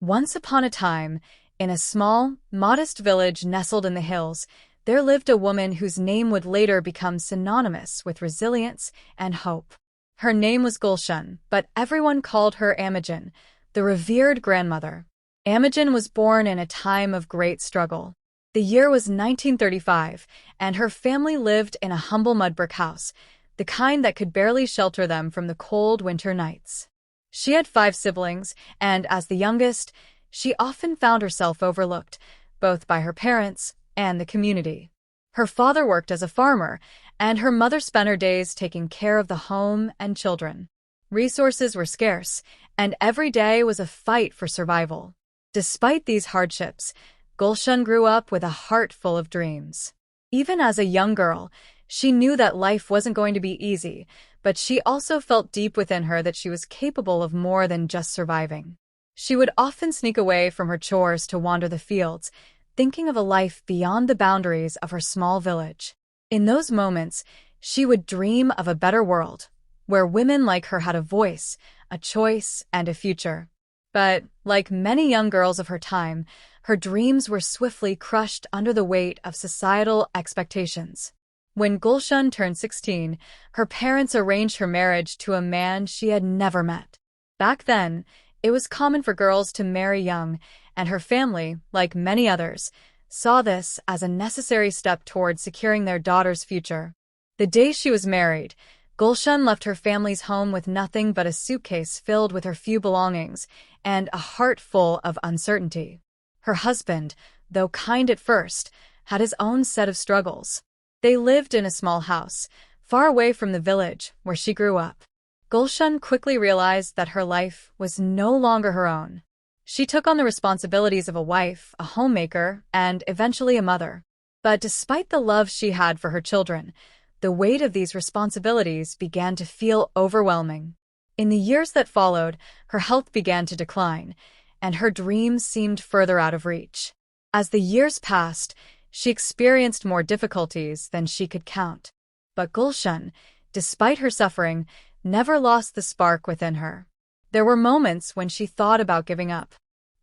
Once upon a time, in a small, modest village nestled in the hills, there lived a woman whose name would later become synonymous with resilience and hope. Her name was Gulshan, but everyone called her Imogen, the revered grandmother. Imogen was born in a time of great struggle. The year was 1935, and her family lived in a humble mud brick house, the kind that could barely shelter them from the cold winter nights. She had 5 siblings, and as the youngest, she often found herself overlooked, both by her parents and the community. Her father worked as a farmer, and her mother spent her days taking care of the home and children. Resources were scarce, and every day was a fight for survival. Despite these hardships, Gulshan grew up with a heart full of dreams. Even as a young girl, she knew that life wasn't going to be easy, but she also felt deep within her that she was capable of more than just surviving. She would often sneak away from her chores to wander the fields, thinking of a life beyond the boundaries of her small village. In those moments, she would dream of a better world, where women like her had a voice, a choice, and a future. But, like many young girls of her time, her dreams were swiftly crushed under the weight of societal expectations. When Gulshan turned 16, her parents arranged her marriage to a man she had never met. Back then, it was common for girls to marry young, and her family, like many others, saw this as a necessary step toward securing their daughter's future. The day she was married, Gulshan left her family's home with nothing but a suitcase filled with her few belongings and a heart full of uncertainty. Her husband, though kind at first, had his own set of struggles. They lived in a small house, far away from the village where she grew up. Gulshan quickly realized that her life was no longer her own. She took on the responsibilities of a wife, a homemaker, and eventually a mother. But despite the love she had for her children, the weight of these responsibilities began to feel overwhelming. In the years that followed, her health began to decline, and her dreams seemed further out of reach. As the years passed, she experienced more difficulties than she could count. But Gulshan, despite her suffering, never lost the spark within her. There were moments when she thought about giving up.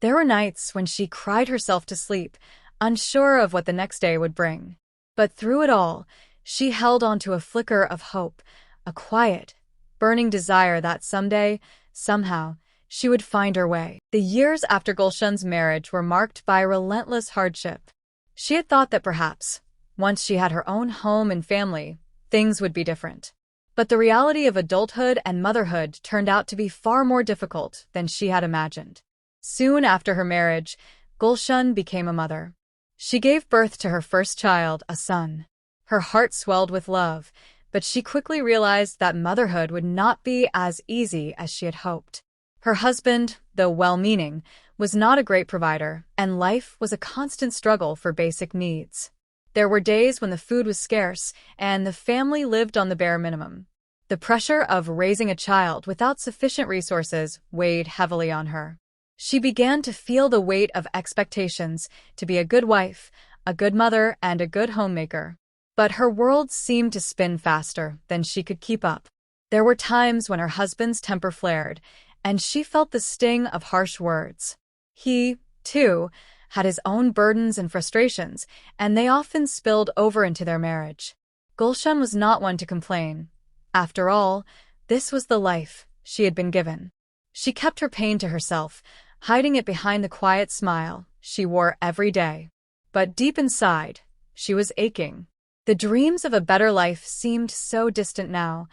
There were nights when she cried herself to sleep, unsure of what the next day would bring. But through it all, she held on to a flicker of hope, a quiet, burning desire that someday, somehow, she would find her way. The years after Gulshan's marriage were marked by relentless hardship. She had thought that perhaps, once she had her own home and family, things would be different. But the reality of adulthood and motherhood turned out to be far more difficult than she had imagined. Soon after her marriage, Gulshan became a mother. She gave birth to her first child, a son. Her heart swelled with love, but she quickly realized that motherhood would not be as easy as she had hoped. Her husband, though well-meaning, was not a great provider, and life was a constant struggle for basic needs. There were days when the food was scarce, and the family lived on the bare minimum. The pressure of raising a child without sufficient resources weighed heavily on her. She began to feel the weight of expectations to be a good wife, a good mother, and a good homemaker. But her world seemed to spin faster than she could keep up. There were times when her husband's temper flared, and she felt the sting of harsh words. He, too, had his own burdens and frustrations, and they often spilled over into their marriage. Gulshan was not one to complain. After all, this was the life she had been given. She kept her pain to herself, hiding it behind the quiet smile she wore every day. But deep inside, she was aching. The dreams of a better life seemed so distant now,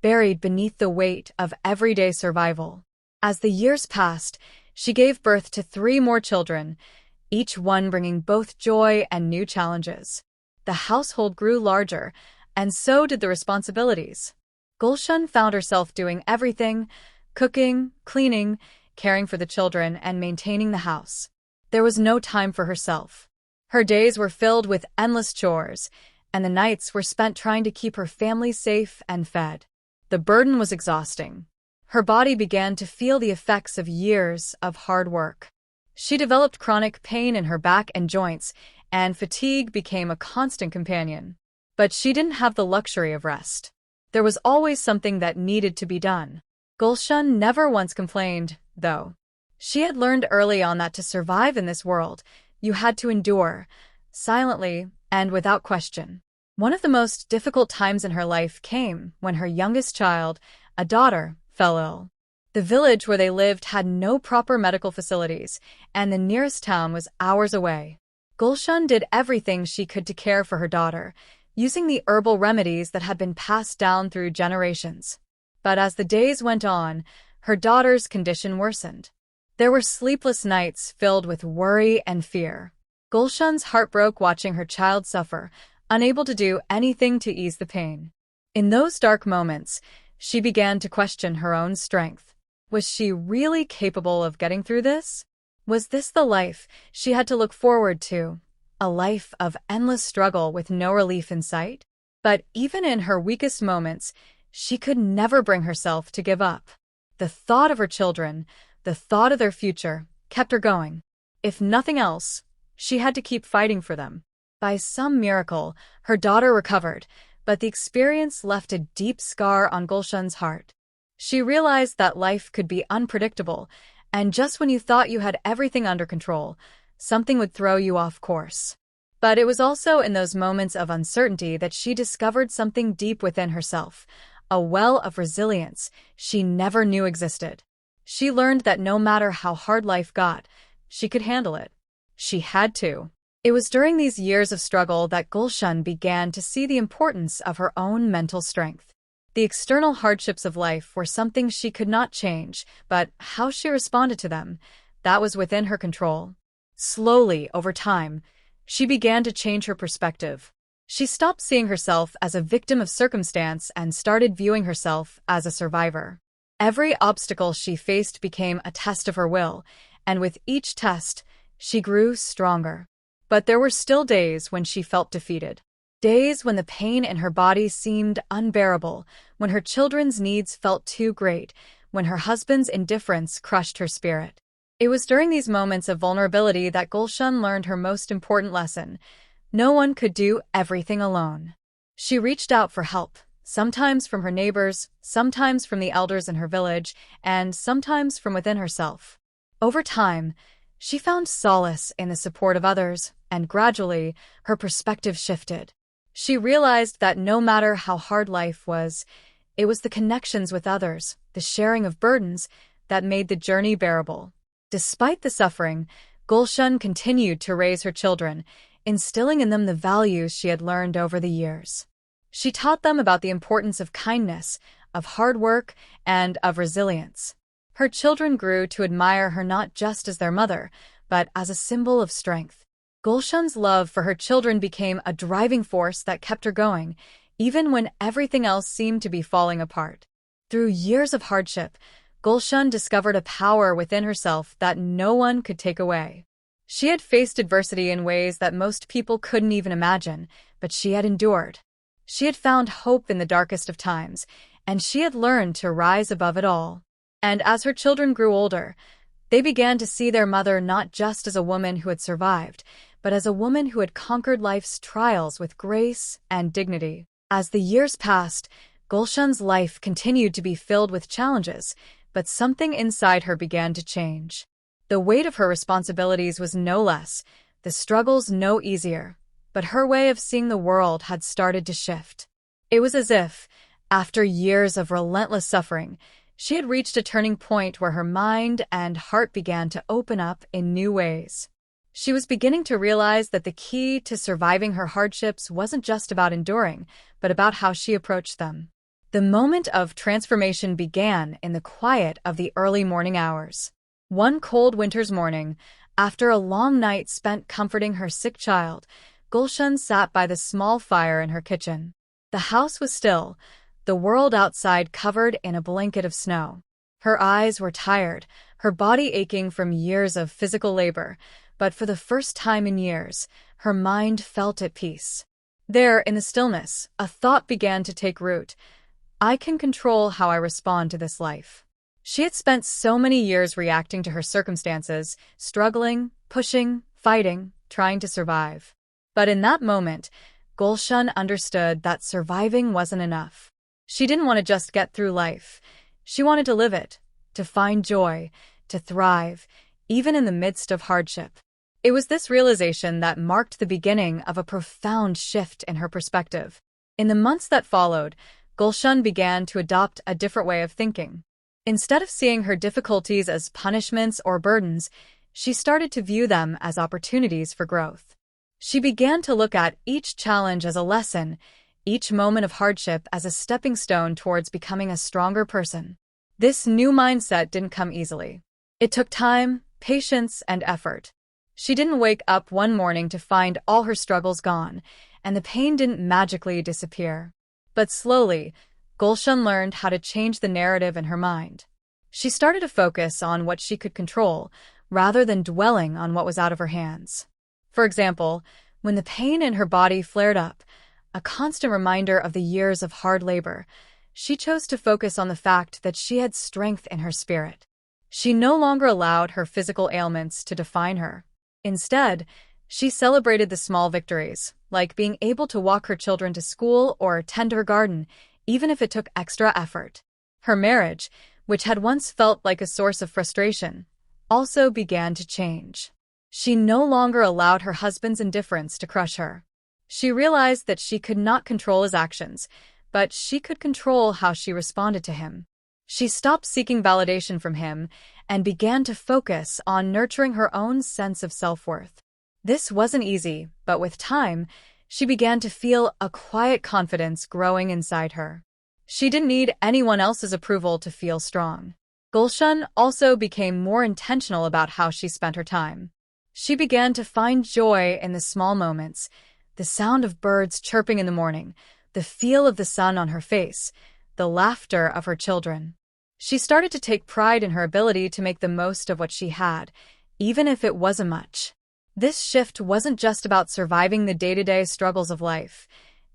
buried beneath the weight of everyday survival. As the years passed, she gave birth to 3 more children, each one bringing both joy and new challenges. The household grew larger, and so did the responsibilities. Gulshan found herself doing everything: cooking, cleaning, caring for the children, and maintaining the house. There was no time for herself. Her days were filled with endless chores, and the nights were spent trying to keep her family safe and fed. The burden was exhausting. Her body began to feel the effects of years of hard work. She developed chronic pain in her back and joints, and fatigue became a constant companion. But she didn't have the luxury of rest. There was always something that needed to be done. Gulshan never once complained, though. She had learned early on that to survive in this world, you had to endure, silently and without question. One of the most difficult times in her life came when her youngest child, a daughter, fell ill. The village where they lived had no proper medical facilities, and the nearest town was hours away. Gulshan did everything she could to care for her daughter, using the herbal remedies that had been passed down through generations. But as the days went on, her daughter's condition worsened. There were sleepless nights filled with worry and fear. Gulshan's heart broke watching her child suffer, unable to do anything to ease the pain. In those dark moments, she began to question her own strength. Was she really capable of getting through this? Was this the life she had to look forward to? A life of endless struggle with no relief in sight? But even in her weakest moments, she could never bring herself to give up. The thought of her children, the thought of their future, kept her going. If nothing else, she had to keep fighting for them. By some miracle, her daughter recovered, but the experience left a deep scar on Gulshan's heart. She realized that life could be unpredictable, and just when you thought you had everything under control, something would throw you off course. But it was also in those moments of uncertainty that she discovered something deep within herself, a well of resilience she never knew existed. She learned that no matter how hard life got, she could handle it. She had to. It was during these years of struggle that Gulshan began to see the importance of her own mental strength. The external hardships of life were something she could not change, but how she responded to them, that was within her control. Slowly, over time, she began to change her perspective. She stopped seeing herself as a victim of circumstance and started viewing herself as a survivor. Every obstacle she faced became a test of her will, and with each test, she grew stronger. But there were still days when she felt defeated. Days when the pain in her body seemed unbearable, when her children's needs felt too great, when her husband's indifference crushed her spirit. It was during these moments of vulnerability that Gulshan learned her most important lesson. No one could do everything alone. She reached out for help, sometimes from her neighbors, sometimes from the elders in her village, and sometimes from within herself. Over time, she found solace in the support of others, and gradually, her perspective shifted. She realized that no matter how hard life was, it was the connections with others, the sharing of burdens, that made the journey bearable. Despite the suffering, Gulshan continued to raise her children, instilling in them the values she had learned over the years. She taught them about the importance of kindness, of hard work, and of resilience. Her children grew to admire her not just as their mother, but as a symbol of strength. Gulshan's love for her children became a driving force that kept her going, even when everything else seemed to be falling apart. Through years of hardship, Gulshan discovered a power within herself that no one could take away. She had faced adversity in ways that most people couldn't even imagine, but she had endured. She had found hope in the darkest of times, and she had learned to rise above it all. And as her children grew older, they began to see their mother not just as a woman who had survived, but as a woman who had conquered life's trials with grace and dignity. As the years passed, Gulshan's life continued to be filled with challenges, but something inside her began to change. The weight of her responsibilities was no less, the struggles no easier, but her way of seeing the world had started to shift. It was as if, after years of relentless suffering, she had reached a turning point where her mind and heart began to open up in new ways. She was beginning to realize that the key to surviving her hardships wasn't just about enduring, but about how she approached them. The moment of transformation began in the quiet of the early morning hours. One cold winter's morning, after a long night spent comforting her sick child, Gulshan sat by the small fire in her kitchen. The house was still, the world outside covered in a blanket of snow. Her eyes were tired, her body aching from years of physical labor, but for the first time in years, her mind felt at peace. There, in the stillness, a thought began to take root. I can control how I respond to this life. She had spent so many years reacting to her circumstances, struggling, pushing, fighting, trying to survive. But in that moment, Gulshan understood that surviving wasn't enough. She didn't want to just get through life. She wanted to live it, to find joy, to thrive, even in the midst of hardship. It was this realization that marked the beginning of a profound shift in her perspective. In the months that followed, Gulshan began to adopt a different way of thinking. Instead of seeing her difficulties as punishments or burdens, she started to view them as opportunities for growth. She began to look at each challenge as a lesson, each moment of hardship as a stepping stone towards becoming a stronger person. This new mindset didn't come easily. It took time, patience, and effort. She didn't wake up one morning to find all her struggles gone, and the pain didn't magically disappear. But slowly, Gulshan learned how to change the narrative in her mind. She started to focus on what she could control, rather than dwelling on what was out of her hands. For example, when the pain in her body flared up, a constant reminder of the years of hard labor, she chose to focus on the fact that she had strength in her spirit. She no longer allowed her physical ailments to define her. Instead, she celebrated the small victories, like being able to walk her children to school or tend her garden, even if it took extra effort. Her marriage, which had once felt like a source of frustration, also began to change. She no longer allowed her husband's indifference to crush her. She realized that she could not control his actions, but she could control how she responded to him. She stopped seeking validation from him and began to focus on nurturing her own sense of self-worth. This wasn't easy, but with time, she began to feel a quiet confidence growing inside her. She didn't need anyone else's approval to feel strong. Gulshan also became more intentional about how she spent her time. She began to find joy in the small moments, the sound of birds chirping in the morning, the feel of the sun on her face, the laughter of her children. She started to take pride in her ability to make the most of what she had, even if it wasn't much. This shift wasn't just about surviving the day-to-day struggles of life.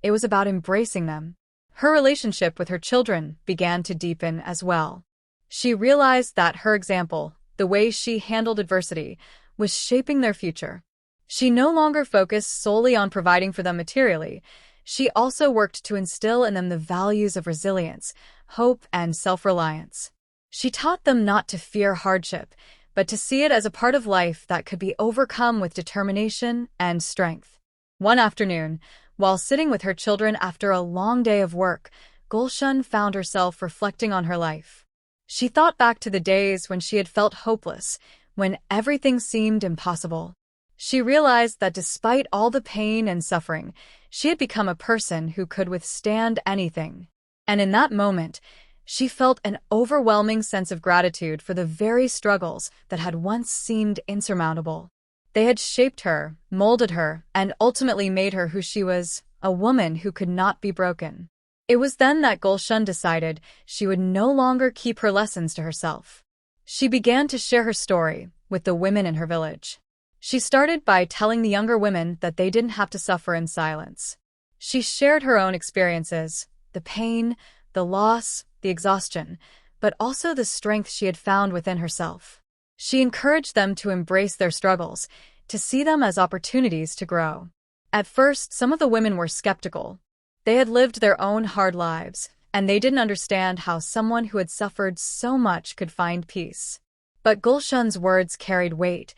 It was about embracing them. Her relationship with her children began to deepen as well. She realized that her example, the way she handled adversity, was shaping their future. She no longer focused solely on providing for them materially. She also worked to instill in them the values of resilience, hope, and self-reliance. She taught them not to fear hardship, but to see it as a part of life that could be overcome with determination and strength. One afternoon, while sitting with her children after a long day of work, Gulshan found herself reflecting on her life. She thought back to the days when she had felt hopeless, when everything seemed impossible. She realized that despite all the pain and suffering, she had become a person who could withstand anything. And in that moment, she felt an overwhelming sense of gratitude for the very struggles that had once seemed insurmountable. They had shaped her, molded her, and ultimately made her who she was, a woman who could not be broken. It was then that Gulshan decided she would no longer keep her lessons to herself. She began to share her story with the women in her village. She started by telling the younger women that they didn't have to suffer in silence. She shared her own experiences, the pain, the loss, the exhaustion, but also the strength she had found within herself. She encouraged them to embrace their struggles, to see them as opportunities to grow. At first, some of the women were skeptical. They had lived their own hard lives, and they didn't understand how someone who had suffered so much could find peace. But Gulshan's words carried weight,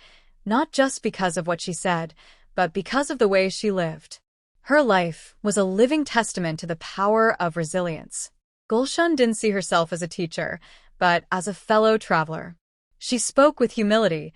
not just because of what she said, but because of the way she lived. Her life was a living testament to the power of resilience. Gulshan didn't see herself as a teacher, but as a fellow traveler. She spoke with humility,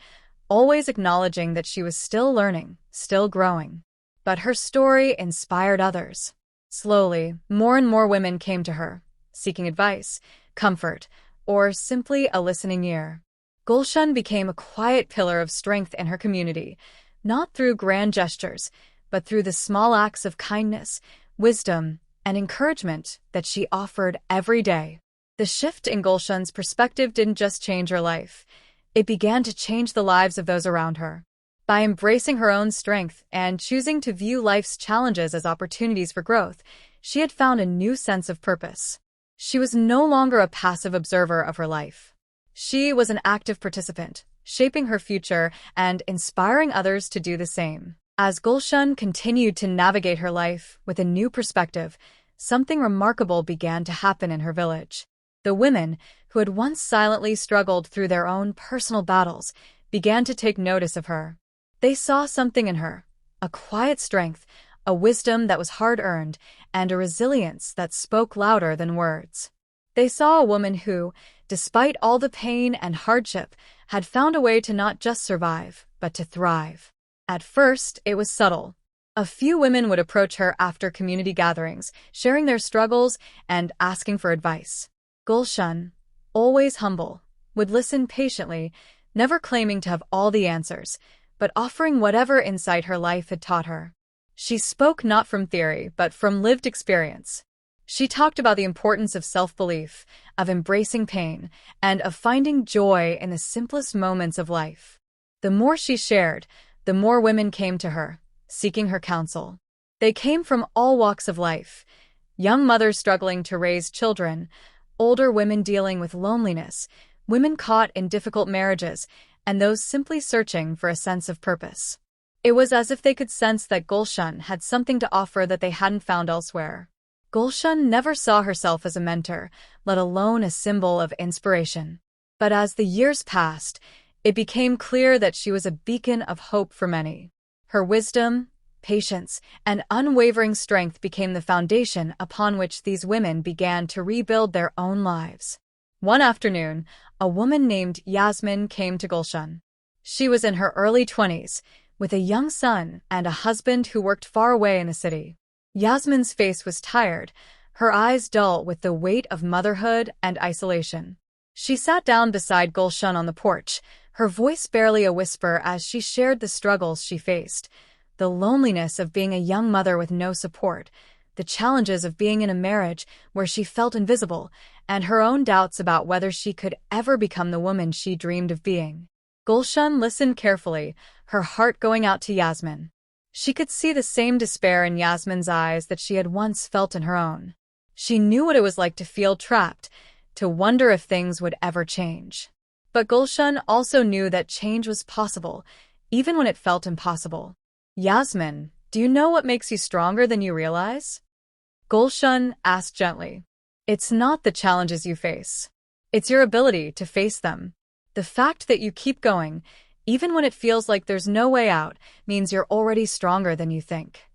always acknowledging that she was still learning, still growing. But her story inspired others. Slowly, more and more women came to her, seeking advice, comfort, or simply a listening ear. Gulshan became a quiet pillar of strength in her community, not through grand gestures, but through the small acts of kindness, wisdom, and encouragement that she offered every day. The shift in Gulshan's perspective didn't just change her life. It began to change the lives of those around her. By embracing her own strength and choosing to view life's challenges as opportunities for growth, she had found a new sense of purpose. She was no longer a passive observer of her life. She was an active participant, shaping her future and inspiring others to do the same. As Gulshan continued to navigate her life with a new perspective, something remarkable began to happen in her village. The women, who had once silently struggled through their own personal battles, began to take notice of her. They saw something in her, a quiet strength, a wisdom that was hard-earned, and a resilience that spoke louder than words. They saw a woman who, despite all the pain and hardship, had found a way to not just survive, but to thrive. At first, it was subtle. A few women would approach her after community gatherings, sharing their struggles and asking for advice. Gulshan, always humble, would listen patiently, never claiming to have all the answers, but offering whatever insight her life had taught her. She spoke not from theory, but from lived experience. She talked about the importance of self-belief, of embracing pain, and of finding joy in the simplest moments of life. The more she shared, the more women came to her, seeking her counsel. They came from all walks of life: young mothers struggling to raise children, older women dealing with loneliness, women caught in difficult marriages, and those simply searching for a sense of purpose. It was as if they could sense that Gulshan had something to offer that they hadn't found elsewhere. Gulshan never saw herself as a mentor, let alone a symbol of inspiration. But as the years passed, it became clear that she was a beacon of hope for many. Her wisdom, patience, and unwavering strength became the foundation upon which these women began to rebuild their own lives. One afternoon, a woman named Yasmin came to Gulshan. She was in her early 20s, with a young son and a husband who worked far away in the city. Yasmin's face was tired, her eyes dull with the weight of motherhood and isolation. She sat down beside Gulshan on the porch, her voice barely a whisper as she shared the struggles she faced, the loneliness of being a young mother with no support, the challenges of being in a marriage where she felt invisible, and her own doubts about whether she could ever become the woman she dreamed of being. Gulshan listened carefully, her heart going out to Yasmin. She could see the same despair in Yasmin's eyes that she had once felt in her own. She knew what it was like to feel trapped, to wonder if things would ever change. But Gulshan also knew that change was possible, even when it felt impossible. "Yasmin, do you know what makes you stronger than you realize?" Gulshan asked gently. "It's not the challenges you face. It's your ability to face them. The fact that you keep going, even when it feels like there's no way out, means you're already stronger than you think."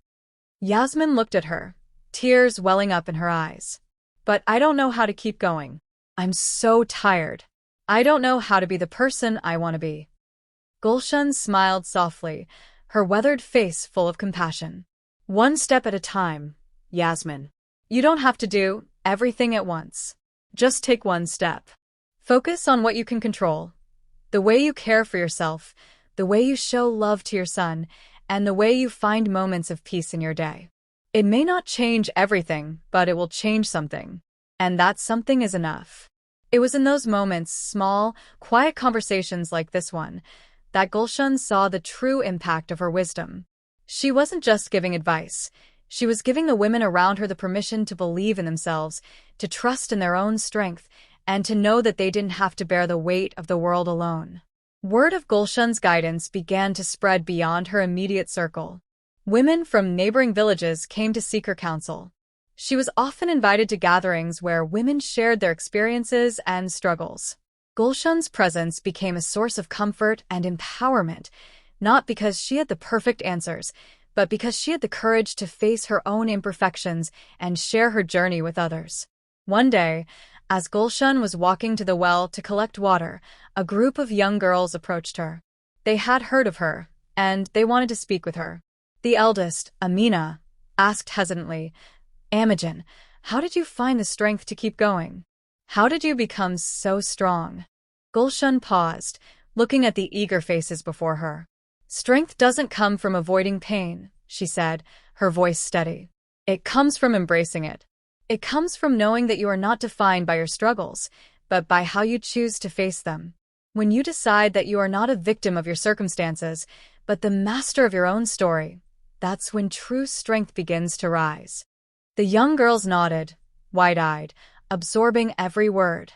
Yasmin looked at her, tears welling up in her eyes. "But I don't know how to keep going. I'm so tired. I don't know how to be the person I want to be." Gulshan smiled softly, her weathered face full of compassion. "One step at a time, Yasmin. You don't have to do everything at once. Just take one step. Focus on what you can control. The way you care for yourself, the way you show love to your son, and the way you find moments of peace in your day. It may not change everything, but it will change something. And that something is enough." It was in those moments, small, quiet conversations like this one, that Gulshan saw the true impact of her wisdom. She wasn't just giving advice. She was giving the women around her the permission to believe in themselves, to trust in their own strength, and to know that they didn't have to bear the weight of the world alone. Word of Gulshan's guidance began to spread beyond her immediate circle. Women from neighboring villages came to seek her counsel. She was often invited to gatherings where women shared their experiences and struggles. Gulshan's presence became a source of comfort and empowerment, not because she had the perfect answers, but because she had the courage to face her own imperfections and share her journey with others. One day, as Gulshan was walking to the well to collect water, a group of young girls approached her. They had heard of her, and they wanted to speak with her. The eldest, Amina, asked hesitantly, "Imogen, how did you find the strength to keep going? How did you become so strong?" Gulshan paused, looking at the eager faces before her. "Strength doesn't come from avoiding pain," she said, her voice steady. "It comes from embracing it. It comes from knowing that you are not defined by your struggles, but by how you choose to face them. When you decide that you are not a victim of your circumstances, but the master of your own story, that's when true strength begins to rise." The young girls nodded, wide-eyed, absorbing every word.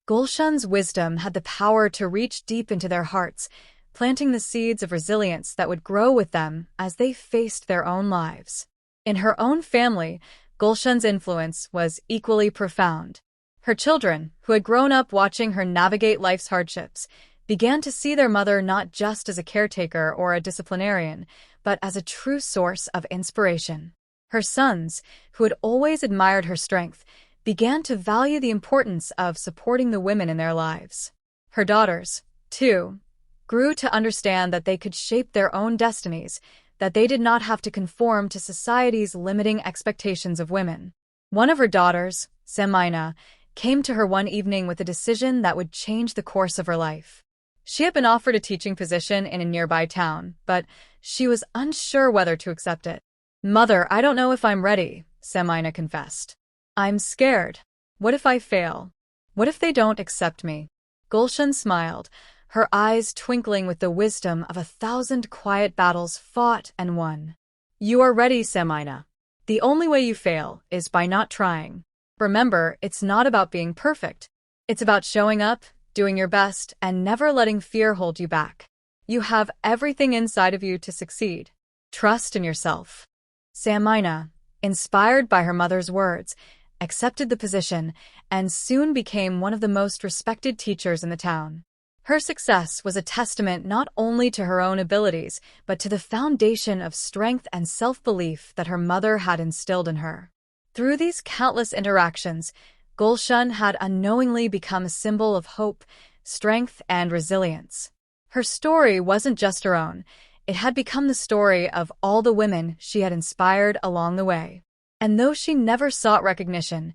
Gulshan's wisdom had the power to reach deep into their hearts, planting the seeds of resilience that would grow with them as they faced their own lives. In her own family, Gulshan's influence was equally profound. Her children, who had grown up watching her navigate life's hardships, began to see their mother not just as a caretaker or a disciplinarian, but as a true source of inspiration. Her sons, who had always admired her strength, began to value the importance of supporting the women in their lives. Her daughters, too, grew to understand that they could shape their own destinies, that they did not have to conform to society's limiting expectations of women. One of her daughters, Semina, came to her one evening with a decision that would change the course of her life. She had been offered a teaching position in a nearby town, but she was unsure whether to accept it. "Mother, I don't know if I'm ready," Semina confessed. "I'm scared. What if I fail? What if they don't accept me?" Gulshan smiled, her eyes twinkling with the wisdom of 1,000 quiet battles fought and won. "You are ready, Semina. The only way you fail is by not trying. Remember, it's not about being perfect. It's about showing up, doing your best, and never letting fear hold you back. You have everything inside of you to succeed. Trust in yourself." Semina, inspired by her mother's words, accepted the position and soon became one of the most respected teachers in the town. Her success was a testament not only to her own abilities, but to the foundation of strength and self-belief that her mother had instilled in her. Through these countless interactions, Gulshan had unknowingly become a symbol of hope, strength, and resilience. Her story wasn't just her own. It had become the story of all the women she had inspired along the way. And though she never sought recognition,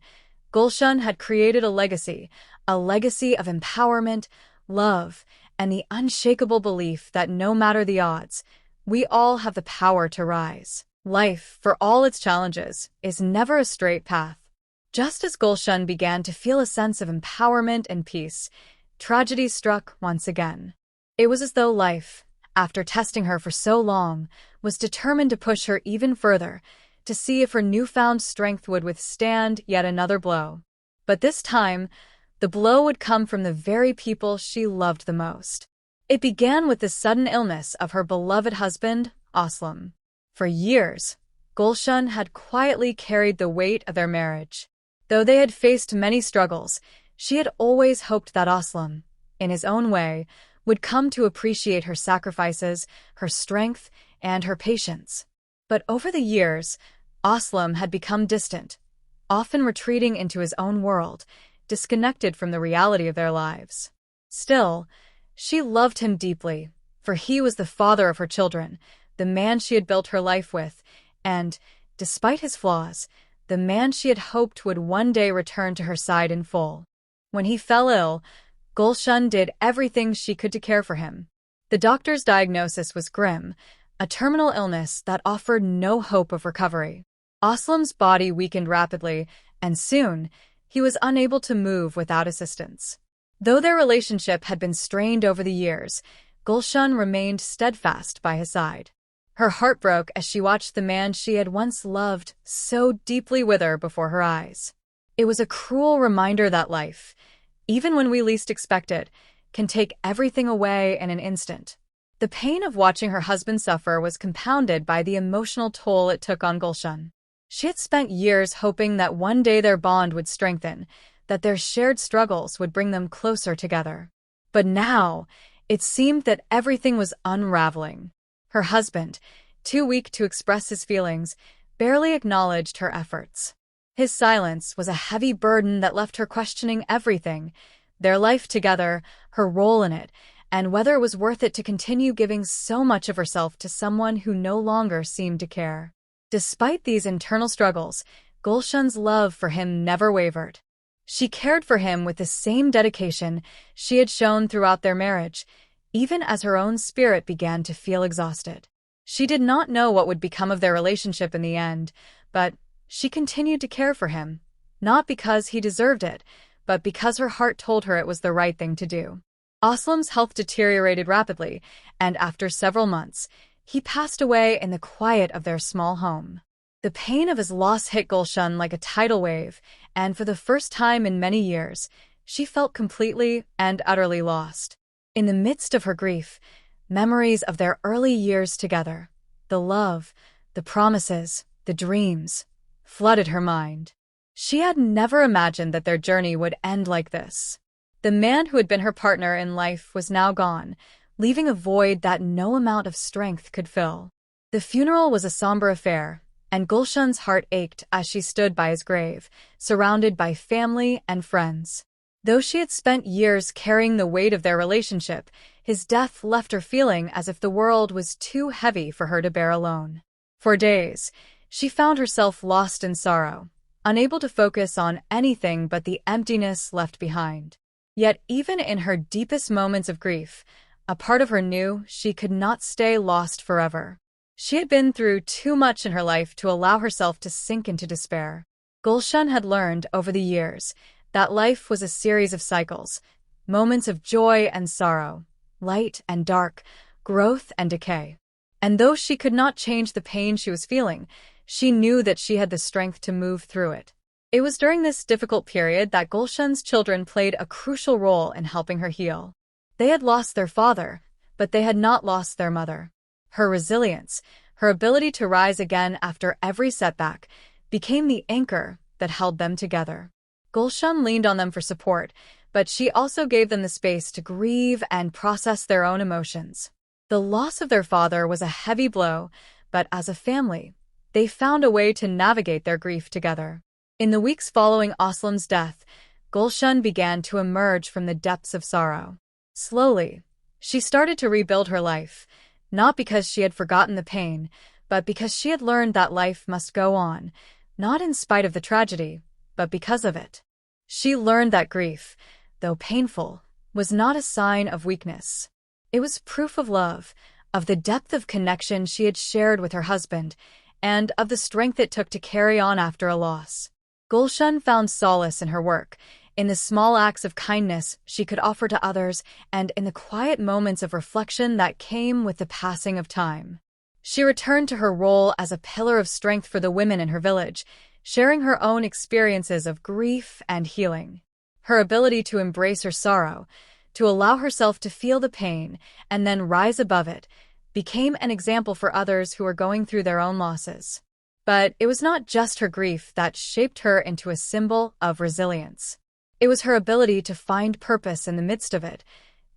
Gulshan had created a legacy of empowerment, love, and the unshakable belief that no matter the odds, we all have the power to rise. Life, for all its challenges, is never a straight path. Just as Gulshan began to feel a sense of empowerment and peace, tragedy struck once again. It was as though life, after testing her for so long, was determined to push her even further, to see if her newfound strength would withstand yet another blow. But this time, the blow would come from the very people she loved the most. It began with the sudden illness of her beloved husband, Aslam. For years, Gulshan had quietly carried the weight of their marriage. Though they had faced many struggles, she had always hoped that Aslam, in his own way, would come to appreciate her sacrifices, her strength, and her patience. But over the years, Aslam had become distant, often retreating into his own world, disconnected from the reality of their lives. Still, she loved him deeply, for he was the father of her children, the man she had built her life with, and, despite his flaws, the man she had hoped would one day return to her side in full. When he fell ill, Gulshan did everything she could to care for him. The doctor's diagnosis was grim, a terminal illness that offered no hope of recovery. Aslam's body weakened rapidly, and soon, he was unable to move without assistance. Though their relationship had been strained over the years, Gulshan remained steadfast by his side. Her heart broke as she watched the man she had once loved so deeply wither before her eyes. It was a cruel reminder that life, even when we least expect it, can take everything away in an instant. The pain of watching her husband suffer was compounded by the emotional toll it took on Gulshan. She had spent years hoping that one day their bond would strengthen, that their shared struggles would bring them closer together. But now, it seemed that everything was unraveling. Her husband, too weak to express his feelings, barely acknowledged her efforts. His silence was a heavy burden that left her questioning everything, their life together, her role in it, and whether it was worth it to continue giving so much of herself to someone who no longer seemed to care. Despite these internal struggles, Gulshan's love for him never wavered. She cared for him with the same dedication she had shown throughout their marriage, even as her own spirit began to feel exhausted. She did not know what would become of their relationship in the end, but she continued to care for him, not because he deserved it, but because her heart told her it was the right thing to do. Aslam's health deteriorated rapidly, and after several months, he passed away in the quiet of their small home. The pain of his loss hit Gulshan like a tidal wave, and for the first time in many years, she felt completely and utterly lost. In the midst of her grief, memories of their early years together, the love, the promises, the dreams, flooded her mind. She had never imagined that their journey would end like this. The man who had been her partner in life was now gone, leaving a void that no amount of strength could fill. The funeral was a somber affair, and Gulshan's heart ached as she stood by his grave, surrounded by family and friends. Though she had spent years carrying the weight of their relationship, his death left her feeling as if the world was too heavy for her to bear alone. For days, she found herself lost in sorrow, unable to focus on anything but the emptiness left behind. Yet even in her deepest moments of grief, a part of her knew she could not stay lost forever. She had been through too much in her life to allow herself to sink into despair. Gulshan had learned over the years that life was a series of cycles, moments of joy and sorrow, light and dark, growth and decay. And though she could not change the pain she was feeling, she knew that she had the strength to move through it. It was during this difficult period that Gulshan's children played a crucial role in helping her heal. They had lost their father, but they had not lost their mother. Her resilience, her ability to rise again after every setback, became the anchor that held them together. Gulshan leaned on them for support, but she also gave them the space to grieve and process their own emotions. The loss of their father was a heavy blow, but as a family, they found a way to navigate their grief together. In the weeks following Aslam's death, Gulshan began to emerge from the depths of sorrow. Slowly, she started to rebuild her life, not because she had forgotten the pain, but because she had learned that life must go on, not in spite of the tragedy, but because of it. She learned that grief, though painful, was not a sign of weakness. It was proof of love, of the depth of connection she had shared with her husband, and of the strength it took to carry on after a loss. Gulshan found solace in her work, in the small acts of kindness she could offer to others, and in the quiet moments of reflection that came with the passing of time. She returned to her role as a pillar of strength for the women in her village, sharing her own experiences of grief and healing. Her ability to embrace her sorrow, to allow herself to feel the pain and then rise above it, became an example for others who were going through their own losses. But it was not just her grief that shaped her into a symbol of resilience. It was her ability to find purpose in the midst of it,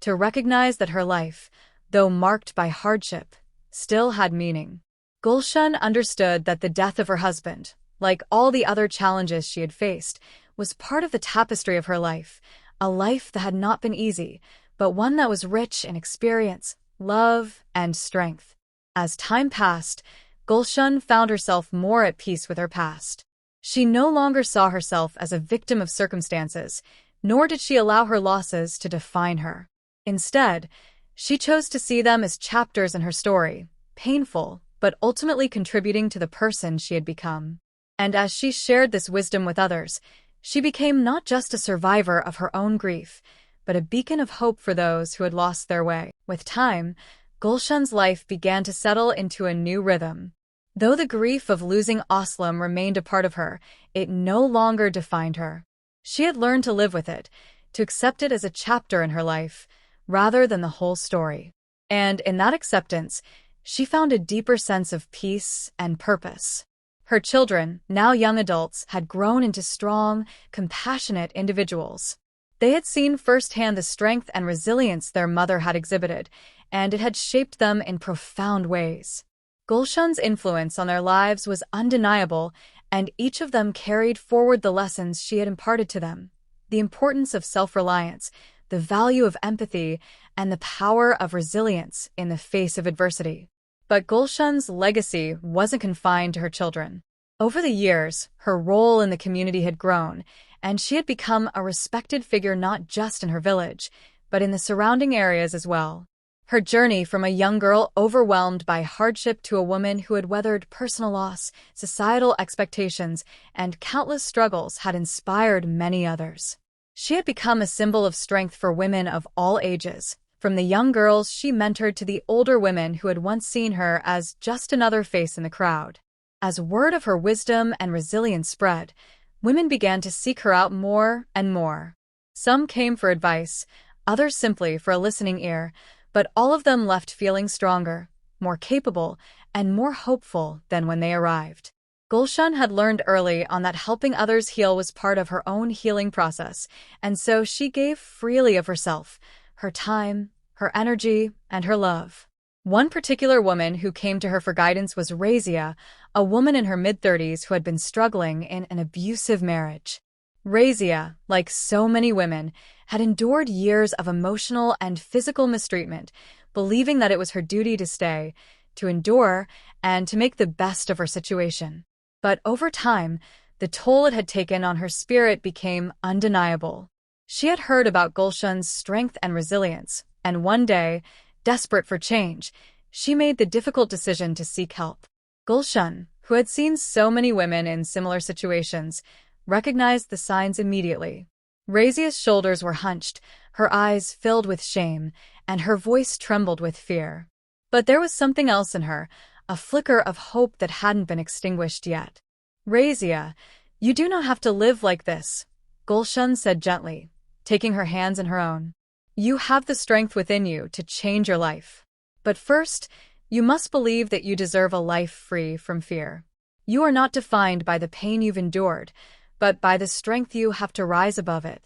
to recognize that her life, though marked by hardship, still had meaning. Gulshan understood that the death of her husband, like all the other challenges she had faced, was part of the tapestry of her life, a life that had not been easy, but one that was rich in experience, love, and strength. As time passed, Gulshan found herself more at peace with her past. She no longer saw herself as a victim of circumstances, nor did she allow her losses to define her. Instead, she chose to see them as chapters in her story, painful, but ultimately contributing to the person she had become. And as she shared this wisdom with others, she became not just a survivor of her own grief, but a beacon of hope for those who had lost their way. With time, Gulshan's life began to settle into a new rhythm. Though the grief of losing Aslam remained a part of her, it no longer defined her. She had learned to live with it, to accept it as a chapter in her life, rather than the whole story. And in that acceptance, she found a deeper sense of peace and purpose. Her children, now young adults, had grown into strong, compassionate individuals. They had seen firsthand the strength and resilience their mother had exhibited, and it had shaped them in profound ways. Gulshan's influence on their lives was undeniable, and each of them carried forward the lessons she had imparted to them: the importance of self-reliance, the value of empathy, and the power of resilience in the face of adversity. But Gulshan's legacy wasn't confined to her children. Over the years, her role in the community had grown, and she had become a respected figure not just in her village, but in the surrounding areas as well. Her journey from a young girl overwhelmed by hardship to a woman who had weathered personal loss, societal expectations, and countless struggles had inspired many others. She had become a symbol of strength for women of all ages, from the young girls she mentored to the older women who had once seen her as just another face in the crowd. As word of her wisdom and resilience spread, women began to seek her out more and more. Some came for advice, others simply for a listening ear, but all of them left feeling stronger, more capable, and more hopeful than when they arrived. Gulshan had learned early on that helping others heal was part of her own healing process, and so she gave freely of herself, her time, her energy, and her love. One particular woman who came to her for guidance was Razia, a woman in her mid-30s who had been struggling in an abusive marriage. Razia, like so many women, had endured years of emotional and physical mistreatment, believing that it was her duty to stay, to endure, and to make the best of her situation. But over time, the toll it had taken on her spirit became undeniable. She had heard about Gulshan's strength and resilience, and one day, desperate for change, she made the difficult decision to seek help. Gulshan, who had seen so many women in similar situations, recognized the signs immediately. Razia's shoulders were hunched, her eyes filled with shame, and her voice trembled with fear. But there was something else in her, a flicker of hope that hadn't been extinguished yet. "Razia, you do not have to live like this," Gulshan said gently, taking her hands in her own. "You have the strength within you to change your life. But first, you must believe that you deserve a life free from fear. You are not defined by the pain you've endured, but by the strength you have to rise above it."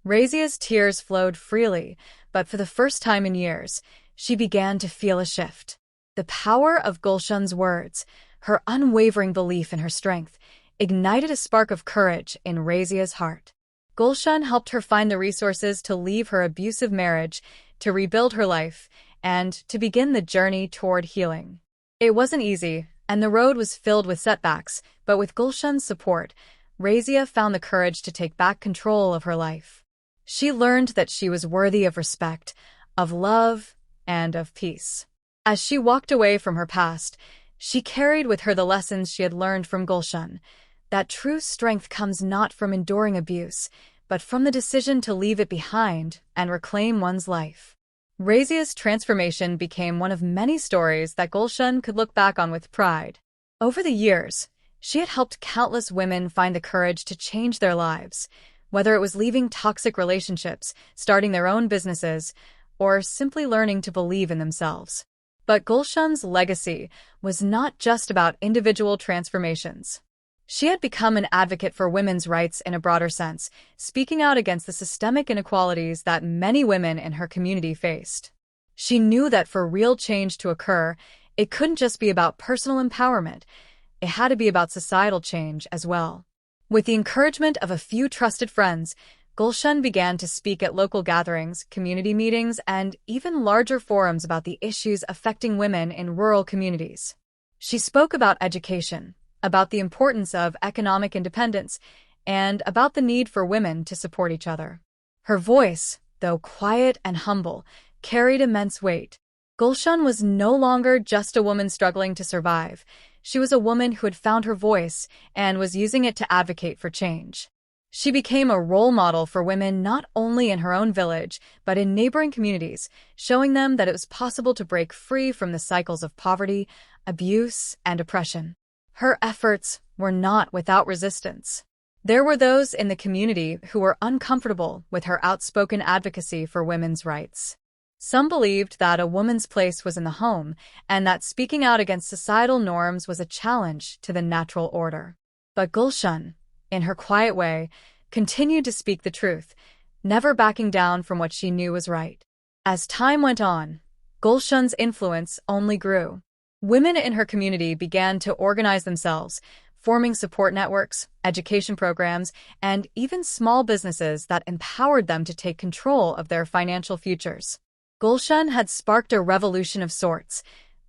Razia's tears flowed freely, but for the first time in years, she began to feel a shift. The power of Gulshan's words, her unwavering belief in her strength, ignited a spark of courage in Razia's heart. Gulshan helped her find the resources to leave her abusive marriage, to rebuild her life, and to begin the journey toward healing. It wasn't easy, and the road was filled with setbacks, but with Gulshan's support, Razia found the courage to take back control of her life. She learned that she was worthy of respect, of love, and of peace. As she walked away from her past, she carried with her the lessons she had learned from Gulshan, that true strength comes not from enduring abuse, but from the decision to leave it behind and reclaim one's life. Razia's transformation became one of many stories that Gulshan could look back on with pride. Over the years, she had helped countless women find the courage to change their lives, whether it was leaving toxic relationships, starting their own businesses, or simply learning to believe in themselves. But Gulshan's legacy was not just about individual transformations. She had become an advocate for women's rights in a broader sense, speaking out against the systemic inequalities that many women in her community faced. She knew that for real change to occur, it couldn't just be about personal empowerment, it had to be about societal change as well. With the encouragement of a few trusted friends, Gulshan began to speak at local gatherings, community meetings, and even larger forums about the issues affecting women in rural communities. She spoke about education, about the importance of economic independence, and about the need for women to support each other. Her voice, though quiet and humble, carried immense weight. Gulshan was no longer just a woman struggling to survive. She was a woman who had found her voice and was using it to advocate for change. She became a role model for women not only in her own village, but in neighboring communities, showing them that it was possible to break free from the cycles of poverty, abuse, and oppression. Her efforts were not without resistance. There were those in the community who were uncomfortable with her outspoken advocacy for women's rights. Some believed that a woman's place was in the home, and that speaking out against societal norms was a challenge to the natural order. But Gulshan, in her quiet way, continued to speak the truth, never backing down from what she knew was right. As time went on, Gulshan's influence only grew. Women in her community began to organize themselves, forming support networks, education programs, and even small businesses that empowered them to take control of their financial futures. Gulshan had sparked a revolution of sorts,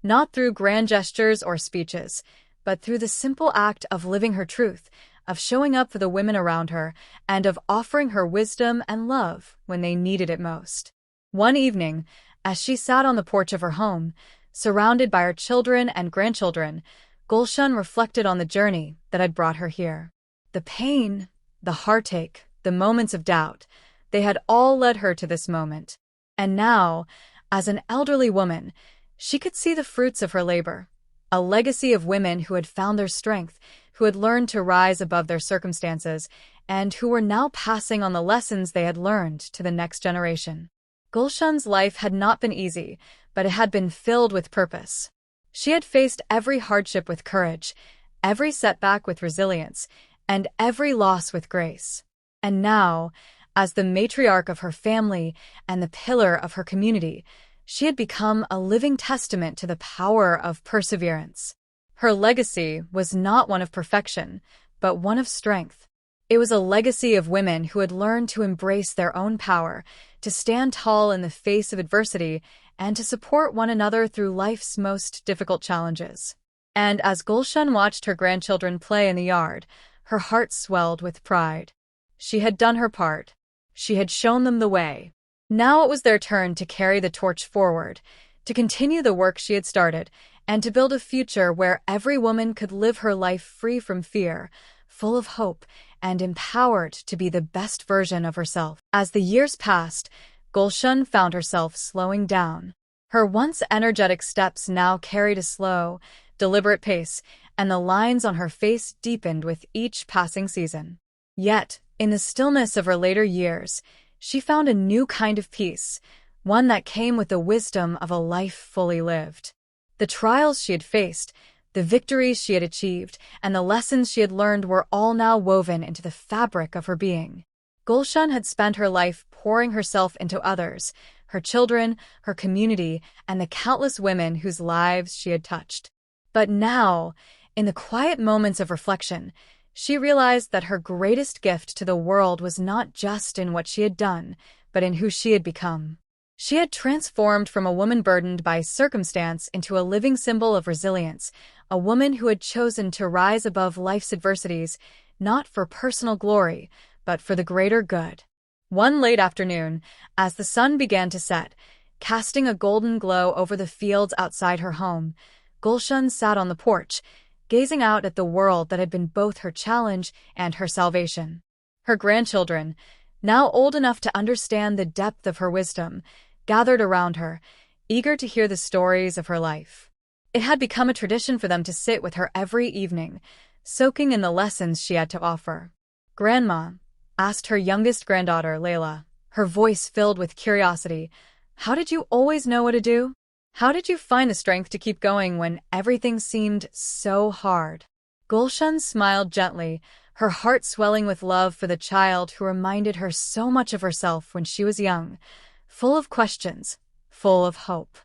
not through grand gestures or speeches, but through the simple act of living her truth, of showing up for the women around her, and of offering her wisdom and love when they needed it most. One evening, as she sat on the porch of her home, surrounded by her children and grandchildren, Gulshan reflected on the journey that had brought her here. The pain, the heartache, the moments of doubt, they had all led her to this moment. And now, as an elderly woman, she could see the fruits of her labor, a legacy of women who had found their strength, who had learned to rise above their circumstances, and who were now passing on the lessons they had learned to the next generation. Gulshan's life had not been easy, but it had been filled with purpose. She had faced every hardship with courage, every setback with resilience, and every loss with grace. And now, as the matriarch of her family and the pillar of her community, she had become a living testament to the power of perseverance. Her legacy was not one of perfection, but one of strength. It was a legacy of women who had learned to embrace their own power, to stand tall in the face of adversity, and to support one another through life's most difficult challenges. And as Gulshan watched her grandchildren play in the yard, her heart swelled with pride. She had done her part. She had shown them the way. Now it was their turn to carry the torch forward, to continue the work she had started, and to build a future where every woman could live her life free from fear, full of hope, and empowered to be the best version of herself. As the years passed, Gulshan found herself slowing down. Her once energetic steps now carried a slow, deliberate pace, and the lines on her face deepened with each passing season. Yet, in the stillness of her later years, she found a new kind of peace, one that came with the wisdom of a life fully lived. The trials she had faced, the victories she had achieved, and the lessons she had learned were all now woven into the fabric of her being. Gulshan had spent her life pouring herself into others, her children, her community, and the countless women whose lives she had touched. But now, in the quiet moments of reflection, she realized that her greatest gift to the world was not just in what she had done, but in who she had become. She had transformed from a woman burdened by circumstance into a living symbol of resilience, a woman who had chosen to rise above life's adversities, not for personal glory, but for the greater good. One late afternoon, as the sun began to set, casting a golden glow over the fields outside her home, Gulshan sat on the porch, gazing out at the world that had been both her challenge and her salvation. Her grandchildren, now old enough to understand the depth of her wisdom, gathered around her, eager to hear the stories of her life. It had become a tradition for them to sit with her every evening, soaking in the lessons she had to offer. "Grandma," asked her youngest granddaughter, Layla, her voice filled with curiosity, "how did you always know what to do? How did you find the strength to keep going when everything seemed so hard?" Gulshan smiled gently, her heart swelling with love for the child who reminded her so much of herself when she was young, full of questions, full of hope.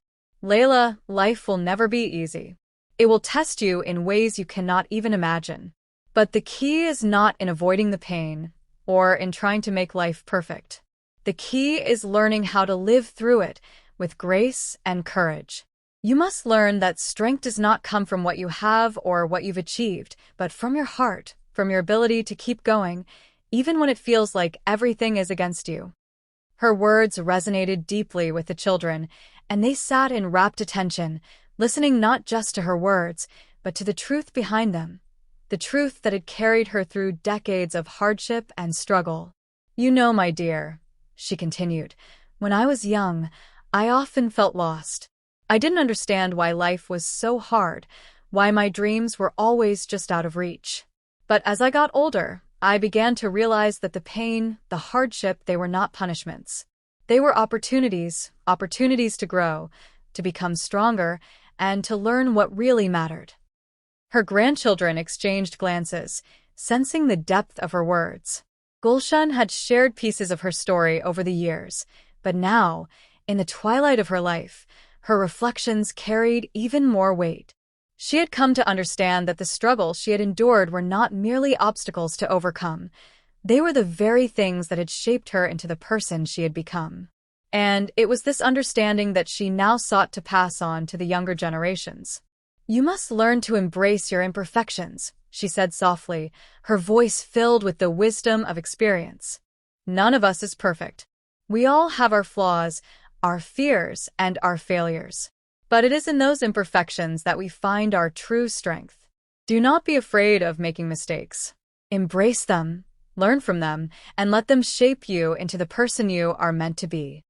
"Layla, life will never be easy. It will test you in ways you cannot even imagine. But the key is not in avoiding the pain or in trying to make life perfect. The key is learning how to live through it with grace and courage. You must learn that strength does not come from what you have or what you've achieved, but from your heart, from your ability to keep going, even when it feels like everything is against you." Her words resonated deeply with the children, and they sat in rapt attention, listening not just to her words, but to the truth behind them, the truth that had carried her through decades of hardship and struggle. "You know, my dear," she continued, "when I was young, I often felt lost. I didn't understand why life was so hard, why my dreams were always just out of reach. But as I got older, I began to realize that the pain, the hardship, they were not punishments. They were opportunities to grow, to become stronger, and to learn what really mattered." Her grandchildren exchanged glances, sensing the depth of her words. Gulshan had shared pieces of her story over the years, but now, in the twilight of her life, her reflections carried even more weight. She had come to understand that the struggles she had endured were not merely obstacles to overcome. They were the very things that had shaped her into the person she had become. And it was this understanding that she now sought to pass on to the younger generations. "You must learn to embrace your imperfections," she said softly, her voice filled with the wisdom of experience. "None of us is perfect. We all have our flaws, our fears, and our failures. But it is in those imperfections that we find our true strength. Do not be afraid of making mistakes. Embrace them, learn from them, and let them shape you into the person you are meant to be."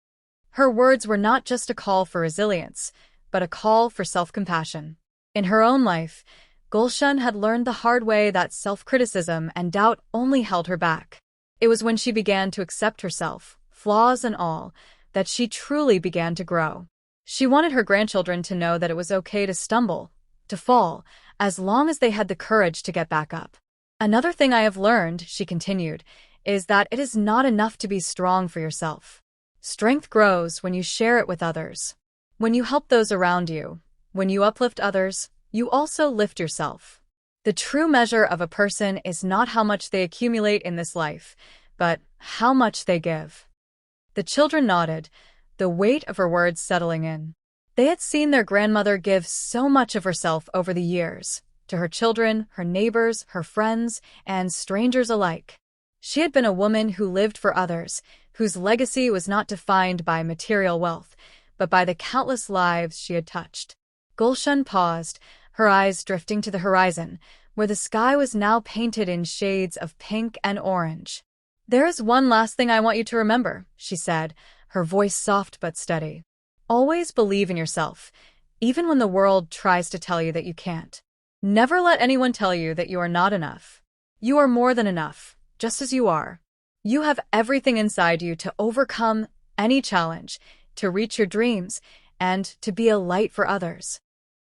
Her words were not just a call for resilience, but a call for self-compassion. In her own life, Gulshan had learned the hard way that self-criticism and doubt only held her back. It was when she began to accept herself, flaws and all, that she truly began to grow. She wanted her grandchildren to know that it was okay to stumble, to fall, as long as they had the courage to get back up. Another thing I have learned, she continued, is that it is not enough to be strong for yourself. Strength grows when you share it with others. When you help those around you, when you uplift others, you also lift yourself. The true measure of a person is not how much they accumulate in this life, but how much they give. The children nodded, the weight of her words settling in. They had seen their grandmother give so much of herself over the years, to her children, her neighbors, her friends, and strangers alike. She had been a woman who lived for others, whose legacy was not defined by material wealth, but by the countless lives she had touched. Gulshan paused, her eyes drifting to the horizon, where the sky was now painted in shades of pink and orange. "There is one last thing I want you to remember," she said, her voice soft but steady. "Always believe in yourself, even when the world tries to tell you that you can't. Never let anyone tell you that you are not enough. You are more than enough, just as you are. You have everything inside you to overcome any challenge, to reach your dreams, and to be a light for others."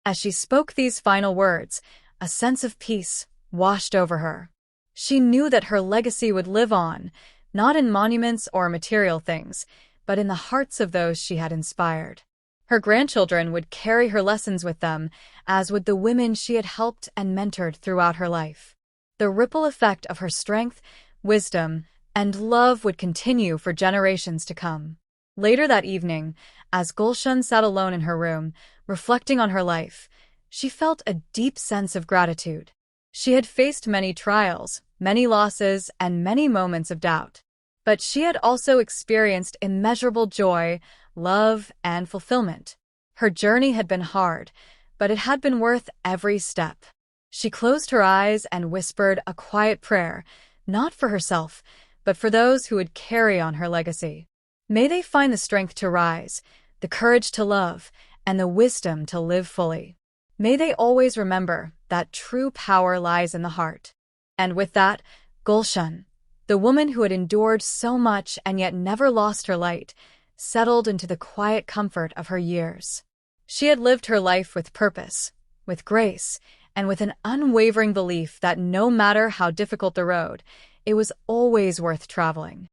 As she spoke these final words, a sense of peace washed over her. She knew that her legacy would live on, not in monuments or material things, but in the hearts of those she had inspired. Her grandchildren would carry her lessons with them, as would the women she had helped and mentored throughout her life. The ripple effect of her strength, wisdom, and love would continue for generations to come. Later that evening, as Gulshan sat alone in her room, reflecting on her life, she felt a deep sense of gratitude. She had faced many trials, many losses, and many moments of doubt. But she had also experienced immeasurable joy, love, and fulfillment. Her journey had been hard, but it had been worth every step. She closed her eyes and whispered a quiet prayer, not for herself, but for those who would carry on her legacy. May they find the strength to rise, the courage to love, and the wisdom to live fully. May they always remember that true power lies in the heart. And with that, Gulshan, the woman who had endured so much and yet never lost her light, settled into the quiet comfort of her years. She had lived her life with purpose, with grace, and with an unwavering belief that no matter how difficult the road, it was always worth traveling.